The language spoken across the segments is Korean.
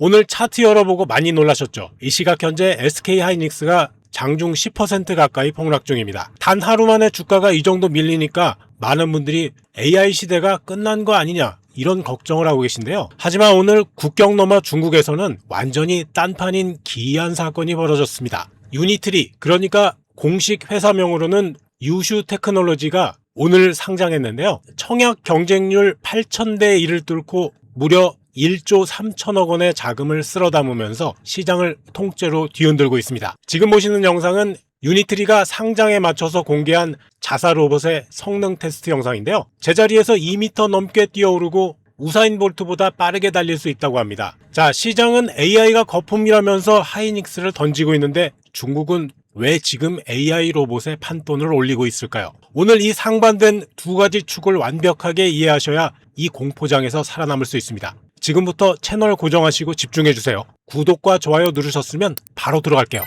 오늘 차트 열어보고 많이 놀라셨죠? 이 시각 현재 SK하이닉스가 장중 10% 가까이 폭락 중입니다. 단 하루 만에 주가가 이 정도 밀리니까 많은 분들이 AI 시대가 끝난 거 아니냐 이런 걱정을 하고 계신데요. 하지만 오늘 국경 너머 중국에서는 완전히 딴판인 기이한 사건이 벌어졌습니다. 유니트리, 그러니까 공식 회사명으로는 유슈 테크놀로지가 오늘 상장했는데요. 청약 경쟁률 8,000대 1을 뚫고 무려 1조 3천억 원의 자금을 쓸어 담으면서 시장을 통째로 뒤흔들고 있습니다. 지금 보시는 영상은 유니트리가 상장에 맞춰서 공개한 자사 로봇의 성능 테스트 영상인데요. 제자리에서 2m 넘게 뛰어오르고 우사인 볼트보다 빠르게 달릴 수 있다고 합니다. 자, 시장은 AI가 거품이라면서 하이닉스를 던지고 있는데 중국은 왜 지금 AI 로봇에 판돈을 올리고 있을까요? 오늘 이 상반된 두 가지 축을 완벽하게 이해하셔야 이 공포장에서 살아남을 수 있습니다. 지금부터 채널 고정하시고 집중해주세요. 구독과 좋아요 누르셨으면 바로 들어갈게요.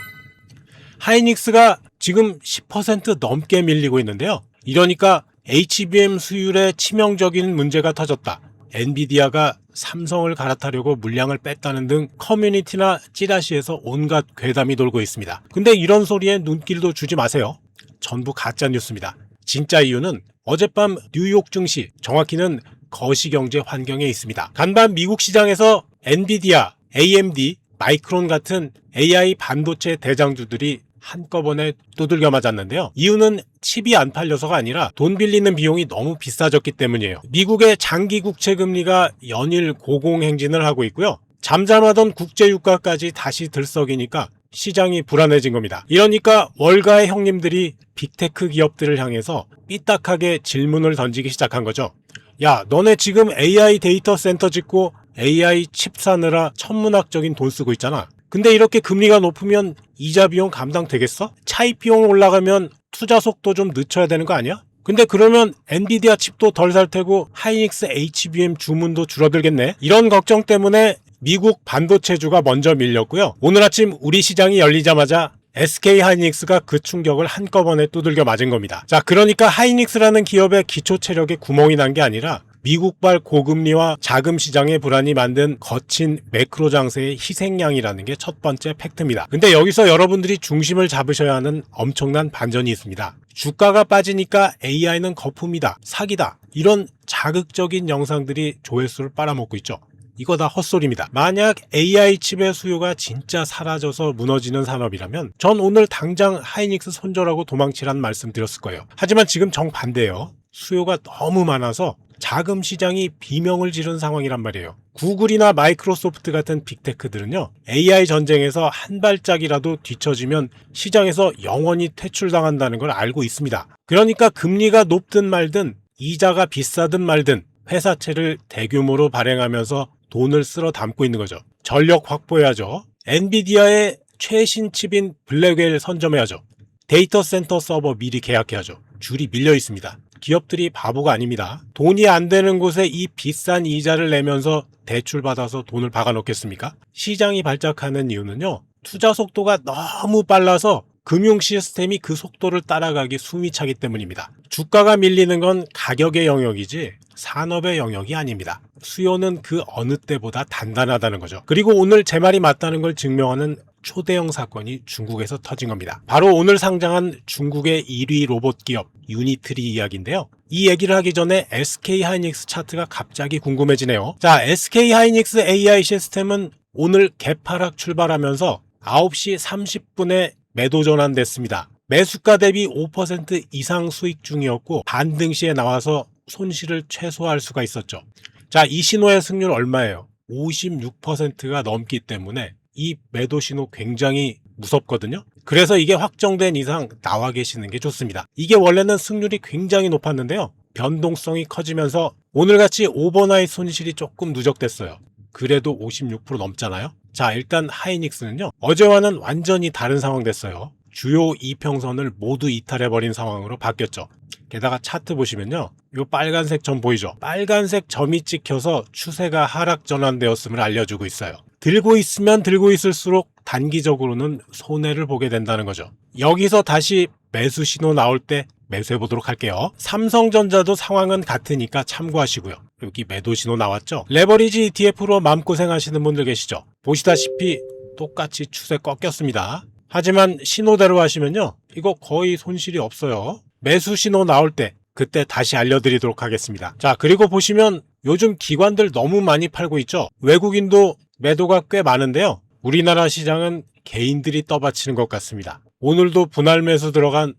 하이닉스가 지금 10% 넘게 밀리고 있는데요. 이러니까 HBM 수율에 치명적인 문제가 터졌다. 엔비디아가 삼성을 갈아타려고 물량을 뺐다는 등 커뮤니티나 찌라시에서 온갖 괴담이 돌고 있습니다. 근데 이런 소리에 눈길도 주지 마세요. 전부 가짜 뉴스입니다. 진짜 이유는 어젯밤 뉴욕 증시, 정확히는 거시경제 환경에 있습니다. 간밤 미국 시장에서 엔비디아, AMD, 마이크론 같은 AI 반도체 대장주들이 한꺼번에 두들겨 맞았는데요. 이유는 칩이 안 팔려서가 아니라 돈 빌리는 비용이 너무 비싸졌기 때문이에요. 미국의 장기 국채 금리가 연일 고공행진을 하고 있고요. 잠잠하던 국제 유가까지 다시 들썩이니까 시장이 불안해진 겁니다. 이러니까 월가의 형님들이 빅테크 기업들을 향해서 삐딱하게 질문을 던지기 시작한 거죠. 야, 너네 지금 AI 데이터 센터 짓고 AI 칩 사느라 천문학적인 돈 쓰고 있잖아. 근데 이렇게 금리가 높으면 이자 비용 감당되겠어? 차입 비용 올라가면 투자 속도 좀 늦춰야 되는 거 아니야? 근데 그러면 엔비디아 칩도 덜 살 테고 하이닉스 HBM 주문도 줄어들겠네? 이런 걱정 때문에 미국 반도체주가 먼저 밀렸고요. 오늘 아침 우리 시장이 열리자마자 SK하이닉스가 그 충격을 한꺼번에 두들겨 맞은 겁니다. 자, 그러니까 하이닉스라는 기업의 기초 체력에 구멍이 난 게 아니라 미국발 고금리와 자금 시장의 불안이 만든 거친 매크로 장세의 희생양이라는 게 첫 번째 팩트입니다. 근데 여기서 여러분들이 중심을 잡으셔야 하는 엄청난 반전이 있습니다. 주가가 빠지니까 AI는 거품이다, 사기다, 이런 자극적인 영상들이 조회수를 빨아먹고 있죠. 이거 다 헛소리입니다. 만약 AI 칩의 수요가 진짜 사라져서 무너지는 산업이라면 전 오늘 당장 하이닉스 손절하고 도망치란 말씀 드렸을 거예요. 하지만 지금 정반대예요. 수요가 너무 많아서 자금 시장이 비명을 지른 상황이란 말이에요. 구글이나 마이크로소프트 같은 빅테크들은요, AI 전쟁에서 한 발짝이라도 뒤처지면 시장에서 영원히 퇴출당한다는 걸 알고 있습니다. 그러니까 금리가 높든 말든 이자가 비싸든 말든 회사채를 대규모로 발행하면서 돈을 쓸어 담고 있는 거죠. 전력 확보해야죠. 엔비디아의 최신 칩인 블랙웰 선점해야죠. 데이터 센터 서버 미리 계약해야죠. 줄이 밀려 있습니다. 기업들이 바보가 아닙니다. 돈이 안 되는 곳에 이 비싼 이자를 내면서 대출 받아서 돈을 박아 놓겠습니까? 시장이 발작하는 이유는요, 투자 속도가 너무 빨라서 금융 시스템이 그 속도를 따라가기 숨이 차기 때문입니다. 주가가 밀리는 건 가격의 영역이지 산업의 영역이 아닙니다. 수요는 그 어느 때보다 단단하다는 거죠. 그리고 오늘 제 말이 맞다는 걸 증명하는 초대형 사건이 중국에서 터진 겁니다. 바로 오늘 상장한 중국의 1위 로봇 기업 유니트리 이야기인데요. 이 얘기를 하기 전에 SK하이닉스 차트가 갑자기 궁금해지네요. 자, SK하이닉스 AI 시스템은 오늘 개파락 출발하면서 9시 30분에 매도 전환됐습니다. 매수가 대비 5% 이상 수익 중이었고 반등 시에 나와서 손실을 최소화할 수가 있었죠. 자, 이 신호의 승률 얼마예요? 56%가 넘기 때문에 이 매도 신호 굉장히 무섭거든요. 그래서 이게 확정된 이상 나와 계시는 게 좋습니다. 이게 원래는 승률이 굉장히 높았는데요. 변동성이 커지면서 오늘같이 오버나잇 손실이 조금 누적됐어요. 그래도 56% 넘잖아요. 자, 일단 하이닉스는요, 어제와는 완전히 다른 상황 됐어요. 주요 이평선을 모두 이탈해버린 상황으로 바뀌었죠. 게다가 차트 보시면요, 이 빨간색 점 보이죠? 빨간색 점이 찍혀서 추세가 하락 전환되었음을 알려주고 있어요. 들고 있으면 들고 있을수록 단기적으로는 손해를 보게 된다는 거죠. 여기서 다시 매수 신호 나올 때 매수해 보도록 할게요. 삼성전자도 상황은 같으니까 참고하시고요. 여기 매도 신호 나왔죠. 레버리지 ETF로 마음고생 하시는 분들 계시죠. 보시다시피 똑같이 추세 꺾였습니다. 하지만 신호대로 하시면요, 이거 거의 손실이 없어요. 매수 신호 나올 때 그때 다시 알려드리도록 하겠습니다. 자, 그리고 보시면 요즘 기관들 너무 많이 팔고 있죠. 외국인도 매도가 꽤 많은데요, 우리나라 시장은 개인들이 떠받치는 것 같습니다. 오늘도 분할 매수 들어간,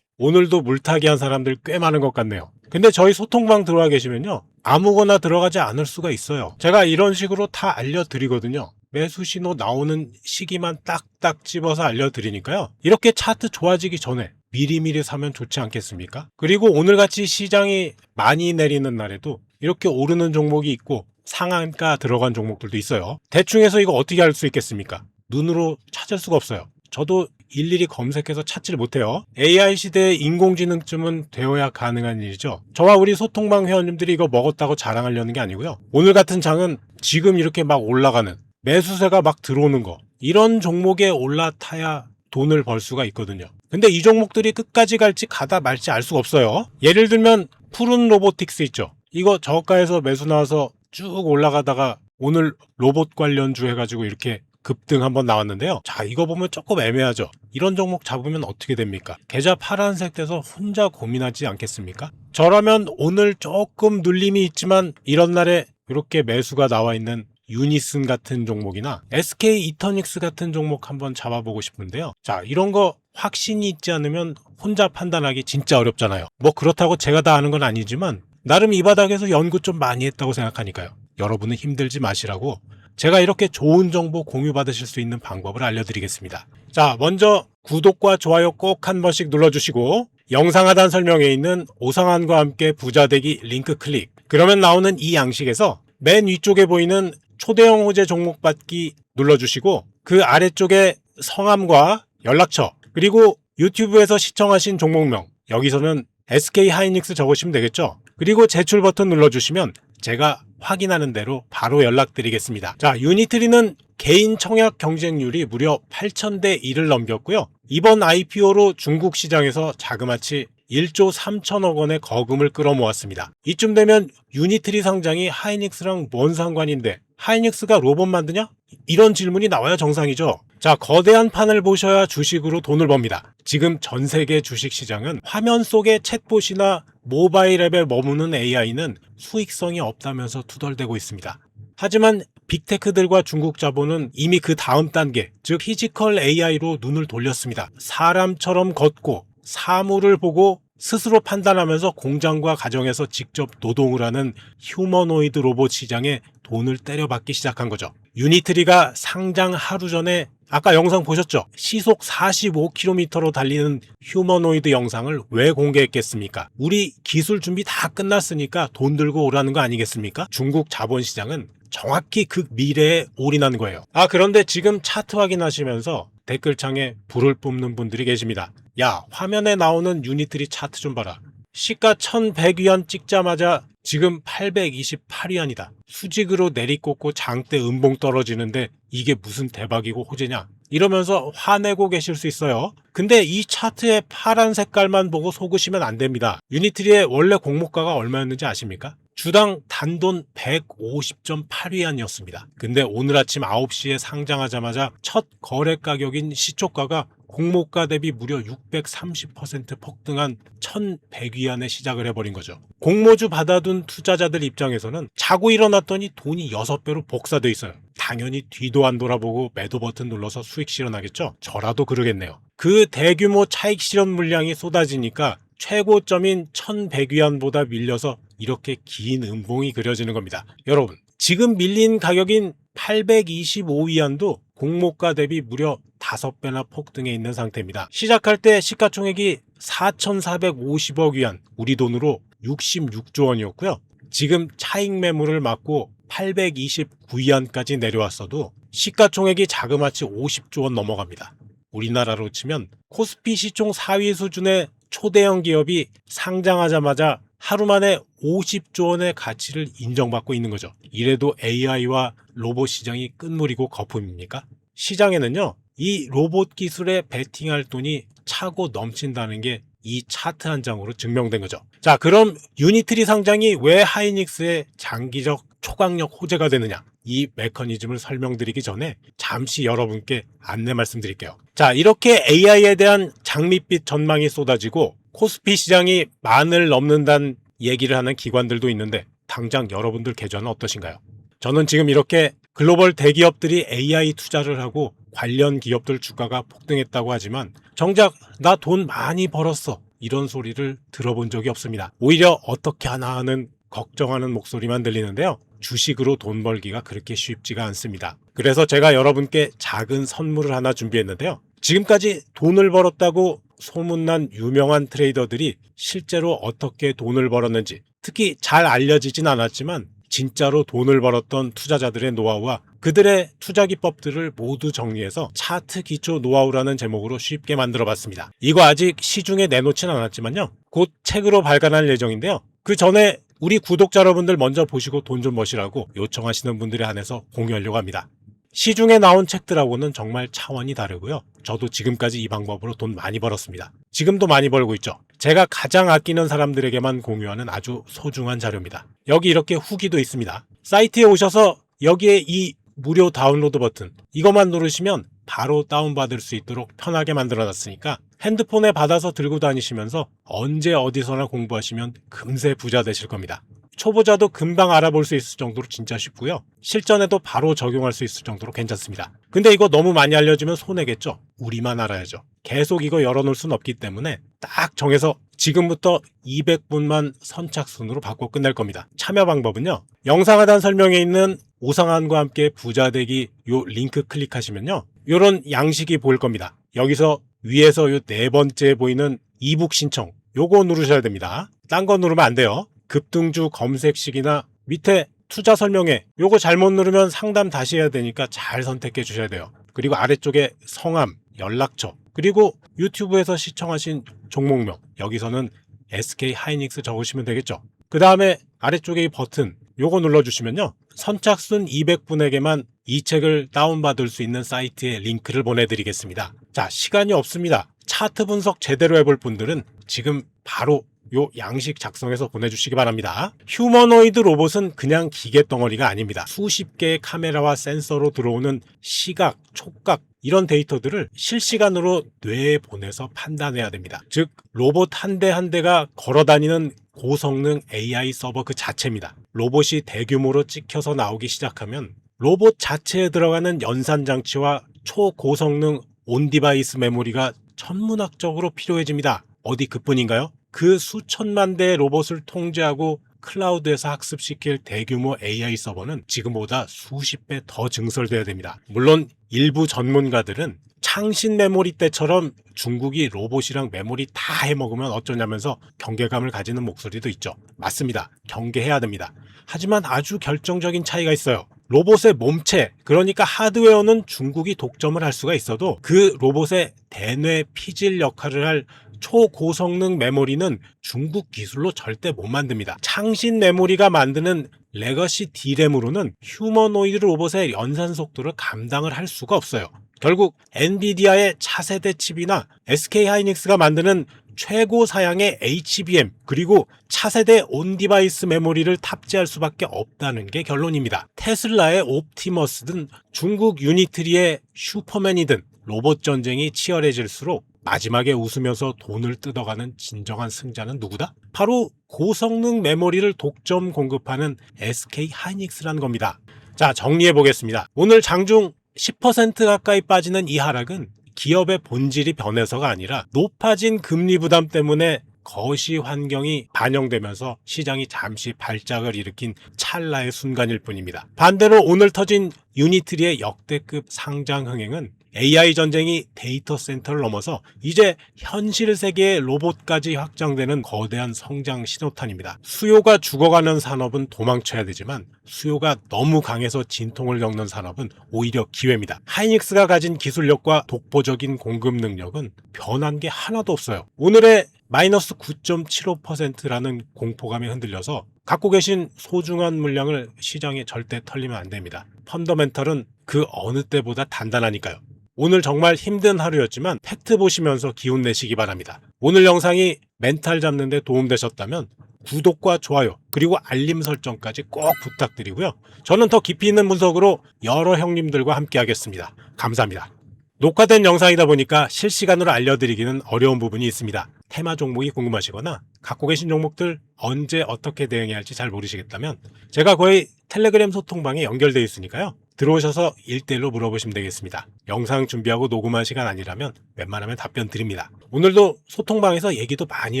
오늘도 물타기 한 사람들 꽤 많은 것 같네요. 근데 저희 소통방 들어와 계시면요, 아무거나 들어가지 않을 수가 있어요. 제가 이런 식으로 다 알려드리거든요. 매수 신호 나오는 시기만 딱딱 집어서 알려드리니까요, 이렇게 차트 좋아지기 전에 미리미리 사면 좋지 않겠습니까? 그리고 오늘같이 시장이 많이 내리는 날에도 이렇게 오르는 종목이 있고 상한가 들어간 종목들도 있어요. 대충 해서 이거 어떻게 알 수 있겠습니까? 눈으로 찾을 수가 없어요. 저도 일일이 검색해서 찾지를 못해요. AI 시대의 인공지능쯤은 되어야 가능한 일이죠. 저와 우리 소통방 회원님들이 이거 먹었다고 자랑하려는 게 아니고요, 오늘 같은 장은 지금 이렇게 막 올라가는, 매수세가 막 들어오는 거, 이런 종목에 올라타야 돈을 벌 수가 있거든요. 근데 이 종목들이 끝까지 갈지 가다 말지 알 수가 없어요. 예를 들면 푸른 로보틱스 있죠. 이거 저가에서 매수 나와서 쭉 올라가다가 오늘 로봇 관련주 해가지고 이렇게 급등 한번 나왔는데요. 자, 이거 보면 조금 애매하죠. 이런 종목 잡으면 어떻게 됩니까? 계좌 파란색 돼서 혼자 고민하지 않겠습니까? 저라면 오늘 조금 눌림이 있지만 이런 날에 이렇게 매수가 나와 있는 유니슨 같은 종목이나 SK 이터닉스 같은 종목 한번 잡아보고 싶은데요. 자, 이런 거 확신이 있지 않으면 혼자 판단하기 진짜 어렵잖아요. 뭐 그렇다고 제가 다 아는 건 아니지만 나름 이 바닥에서 연구 좀 많이 했다고 생각하니까요. 여러분은 힘들지 마시라고 제가 이렇게 좋은 정보 공유 받으실 수 있는 방법을 알려드리겠습니다. 자, 먼저 구독과 좋아요 꼭 한 번씩 눌러주시고 영상 하단 설명에 있는 오상환과 함께 부자되기 링크 클릭, 그러면 나오는 이 양식에서 맨 위쪽에 보이는 초대형 호재 종목 받기 눌러주시고 그 아래쪽에 성함과 연락처, 그리고 유튜브에서 시청하신 종목명, 여기서는 SK 하이닉스 적으시면 되겠죠. 그리고 제출 버튼 눌러주시면 제가 확인하는 대로 바로 연락드리겠습니다. 자, 유니트리는 개인 청약 경쟁률이 무려 8,000대 1을 넘겼고요. 이번 IPO로 중국 시장에서 자그마치 1조 3천억 원의 거금을 끌어모았습니다. 이쯤 되면 유니트리 상장이 하이닉스랑 뭔 상관인데 하이닉스가 로봇 만드냐? 이런 질문이 나와야 정상이죠. 자, 거대한 판을 보셔야 주식으로 돈을 법니다. 지금 전 세계 주식시장은 화면 속의 챗봇이나 모바일 앱에 머무는 AI는 수익성이 없다면서 투덜대고 있습니다. 하지만 빅테크들과 중국 자본은 이미 그 다음 단계, 즉 피지컬 AI로 눈을 돌렸습니다. 사람처럼 걷고 사물을 보고 스스로 판단하면서 공장과 가정에서 직접 노동을 하는 휴머노이드 로봇 시장에 돈을 때려박기 시작한 거죠. 유니트리가 상장 하루 전에 아까 영상 보셨죠? 시속 45km로 달리는 휴머노이드 영상을 왜 공개했겠습니까? 우리 기술 준비 다 끝났으니까 돈 들고 오라는 거 아니겠습니까? 중국 자본시장은 정확히 그 미래에 올인한 거예요. 아, 그런데 지금 차트 확인하시면서 댓글창에 불을 뿜는 분들이 계십니다. 야, 화면에 나오는 유니트리 차트 좀 봐라. 시가 1100위안 찍자마자 지금 828위안이다. 수직으로 내리꽂고 장대 음봉 떨어지는데 이게 무슨 대박이고 호재냐? 이러면서 화내고 계실 수 있어요. 근데 이 차트의 파란 색깔만 보고 속으시면 안 됩니다. 유니트리의 원래 공모가가 얼마였는지 아십니까? 주당 단돈 150.8위안이었습니다. 근데 오늘 아침 9시에 상장하자마자 첫 거래 가격인 시초가가 공모가 대비 무려 630% 폭등한 1100위안에 시작을 해버린 거죠. 공모주 받아둔 투자자들 입장에서는 자고 일어났더니 돈이 6배로 복사돼 있어요. 당연히 뒤도 안 돌아보고 매도 버튼 눌러서 수익 실현하겠죠? 저라도 그러겠네요. 그 대규모 차익 실현 물량이 쏟아지니까 최고점인 1100위안보다 밀려서 이렇게 긴 음봉이 그려지는 겁니다. 여러분, 지금 밀린 가격인 825위안도 공모가 대비 무려 5배나 폭등해 있는 상태입니다. 시작할 때 시가총액이 4,450억 위안, 우리 돈으로 66조 원이었고요. 지금 차익 매물을 맞고 829위안까지 내려왔어도 시가총액이 자그마치 50조 원 넘어갑니다. 우리나라로 치면 코스피 시총 4위 수준의 초대형 기업이 상장하자마자 하루 만에 50조 원의 가치를 인정받고 있는 거죠. 이래도 AI와 로봇 시장이 끝물이고 거품입니까? 시장에는요, 이 로봇 기술에 베팅할 돈이 차고 넘친다는 게 이 차트 한 장으로 증명된 거죠. 자, 그럼 유니트리 상장이 왜 하이닉스의 장기적 초강력 호재가 되느냐? 이 메커니즘을 설명드리기 전에 잠시 여러분께 안내 말씀드릴게요. 자, 이렇게 AI에 대한 장밋빛 전망이 쏟아지고 코스피 시장이 만을 넘는다는 얘기를 하는 기관들도 있는데 당장 여러분들 계좌는 어떠신가요? 저는 지금 이렇게 글로벌 대기업들이 AI 투자를 하고 관련 기업들 주가가 폭등했다고 하지만 정작 나 돈 많이 벌었어 이런 소리를 들어본 적이 없습니다. 오히려 어떻게 하나 하는 걱정하는 목소리만 들리는데요. 주식으로 돈 벌기가 그렇게 쉽지가 않습니다. 그래서 제가 여러분께 작은 선물을 하나 준비했는데요. 지금까지 돈을 벌었다고 소문난 유명한 트레이더들이 실제로 어떻게 돈을 벌었는지, 특히 잘 알려지진 않았지만 진짜로 돈을 벌었던 투자자들의 노하우와 그들의 투자 기법들을 모두 정리해서 차트 기초 노하우라는 제목으로 쉽게 만들어 봤습니다. 이거 아직 시중에 내놓진 않았지만요. 곧 책으로 발간할 예정인데요. 그 전에 우리 구독자 여러분들 먼저 보시고 돈 좀 버시라고 요청하시는 분들에 한해서 공유하려고 합니다. 시중에 나온 책들하고는 정말 차원이 다르고요. 저도 지금까지 이 방법으로 돈 많이 벌었습니다. 지금도 많이 벌고 있죠. 제가 가장 아끼는 사람들에게만 공유하는 아주 소중한 자료입니다. 여기 이렇게 후기도 있습니다. 사이트에 오셔서 여기에 이 무료 다운로드 버튼 이것만 누르시면 바로 다운받을 수 있도록 편하게 만들어놨으니까 핸드폰에 받아서 들고 다니시면서 언제 어디서나 공부하시면 금세 부자 되실 겁니다. 초보자도 금방 알아볼 수 있을 정도로 진짜 쉽고요. 실전에도 바로 적용할 수 있을 정도로 괜찮습니다. 근데 이거 너무 많이 알려지면 손해겠죠? 우리만 알아야죠. 계속 이거 열어놓을 순 없기 때문에 딱 정해서 지금부터 200분만 선착순으로 받고 끝낼 겁니다. 참여 방법은요. 영상 하단 설명에 있는 오상환과 함께 부자되기 요 링크 클릭하시면요. 요런 양식이 보일 겁니다. 여기서 위에서 요 네 번째 보이는 이북 신청 요거 누르셔야 됩니다. 딴 거 누르면 안 돼요. 급등주 검색식이나 밑에 투자 설명회 요거 잘못 누르면 상담 다시 해야 되니까 잘 선택해 주셔야 돼요. 그리고 아래쪽에 성함, 연락처, 그리고 유튜브에서 시청하신 종목명 여기서는 SK 하이닉스 적으시면 되겠죠. 그 다음에 아래쪽에 이 버튼 요거 눌러주시면요. 선착순 200분에게만 이 책을 다운받을 수 있는 사이트에 링크를 보내드리겠습니다. 자, 시간이 없습니다. 차트 분석 제대로 해볼 분들은 지금 바로 요 양식 작성해서 보내주시기 바랍니다. 휴머노이드 로봇은 그냥 기계 덩어리가 아닙니다. 수십 개의 카메라와 센서로 들어오는 시각, 촉각 이런 데이터들을 실시간으로 뇌에 보내서 판단해야 됩니다. 즉 로봇 한 대 한 대가 걸어다니는 고성능 AI 서버 그 자체입니다. 로봇이 대규모로 찍혀서 나오기 시작하면 로봇 자체에 들어가는 연산장치와 초고성능 온디바이스 메모리가 천문학적으로 필요해집니다. 어디 그뿐인가요? 그 수천만 대의 로봇을 통제하고 클라우드에서 학습시킬 대규모 AI 서버는 지금보다 수십 배 더 증설돼야 됩니다. 물론 일부 전문가들은 창신 메모리 때처럼 중국이 로봇이랑 메모리 다 해먹으면 어쩌냐면서 경계감을 가지는 목소리도 있죠. 맞습니다. 경계해야 됩니다. 하지만 아주 결정적인 차이가 있어요. 로봇의 몸체, 그러니까 하드웨어는 중국이 독점을 할 수가 있어도 그 로봇의 대뇌 피질 역할을 할 초고성능 메모리는 중국 기술로 절대 못 만듭니다. 창신 메모리가 만드는 레거시 D램으로는 휴머노이드 로봇의 연산 속도를 감당을 할 수가 없어요. 결국 엔비디아의 차세대 칩이나 SK 하이닉스가 만드는 최고 사양의 HBM 그리고 차세대 온디바이스 메모리를 탑재할 수밖에 없다는 게 결론입니다. 테슬라의 옵티머스든 중국 유니트리의 슈퍼맨이든 로봇 전쟁이 치열해질수록 마지막에 웃으면서 돈을 뜯어가는 진정한 승자는 누구다? 바로 고성능 메모리를 독점 공급하는 SK 하이닉스라는 겁니다. 자, 정리해 보겠습니다. 오늘 장중 10% 가까이 빠지는 이 하락은 기업의 본질이 변해서가 아니라 높아진 금리 부담 때문에 거시 환경이 반영되면서 시장이 잠시 발작을 일으킨 찰나의 순간일 뿐입니다. 반대로 오늘 터진 유니트리의 역대급 상장 흥행은 AI 전쟁이 데이터 센터를 넘어서 이제 현실 세계의 로봇까지 확장되는 거대한 성장 신호탄입니다. 수요가 죽어가는 산업은 도망쳐야 되지만 수요가 너무 강해서 진통을 겪는 산업은 오히려 기회입니다. 하이닉스가 가진 기술력과 독보적인 공급 능력은 변한 게 하나도 없어요. 오늘의 마이너스 9.75%라는 공포감에 흔들려서 갖고 계신 소중한 물량을 시장에 절대 털리면 안 됩니다. 펀더멘털은 그 어느 때보다 단단하니까요. 오늘 정말 힘든 하루였지만 팩트 보시면서 기운 내시기 바랍니다. 오늘 영상이 멘탈 잡는 데 도움되셨다면 구독과 좋아요 그리고 알림 설정까지 꼭 부탁드리고요. 저는 더 깊이 있는 분석으로 여러 형님들과 함께 하겠습니다. 감사합니다. 녹화된 영상이다 보니까 실시간으로 알려드리기는 어려운 부분이 있습니다. 테마 종목이 궁금하시거나 갖고 계신 종목들 언제 어떻게 대응해야 할지 잘 모르시겠다면 제가 거의 텔레그램 소통방에 연결되어 있으니까요. 들어오셔서 1대1로 물어보시면 되겠습니다. 영상 준비하고 녹음한 시간 아니라면 웬만하면 답변 드립니다. 오늘도 소통방에서 얘기도 많이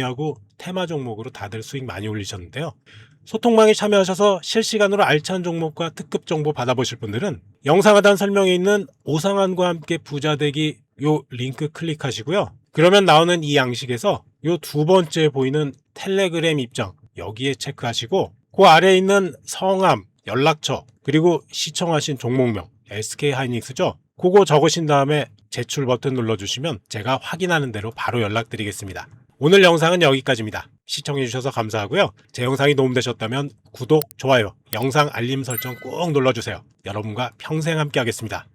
하고 테마 종목으로 다들 수익 많이 올리셨는데요. 소통방에 참여하셔서 실시간으로 알찬 종목과 특급 정보 받아보실 분들은 영상 하단 설명에 있는 오상환과 함께 부자되기 요 링크 클릭하시고요. 그러면 나오는 이 양식에서 요 두 번째 보이는 텔레그램 입장 여기에 체크하시고 그 아래에 있는 성함, 연락처 그리고 시청하신 종목명 SK하이닉스죠. 그거 적으신 다음에 제출 버튼 눌러주시면 제가 확인하는 대로 바로 연락드리겠습니다. 오늘 영상은 여기까지입니다. 시청해주셔서 감사하고요. 제 영상이 도움되셨다면 구독, 좋아요, 영상 알림 설정 꼭 눌러주세요. 여러분과 평생 함께 하겠습니다.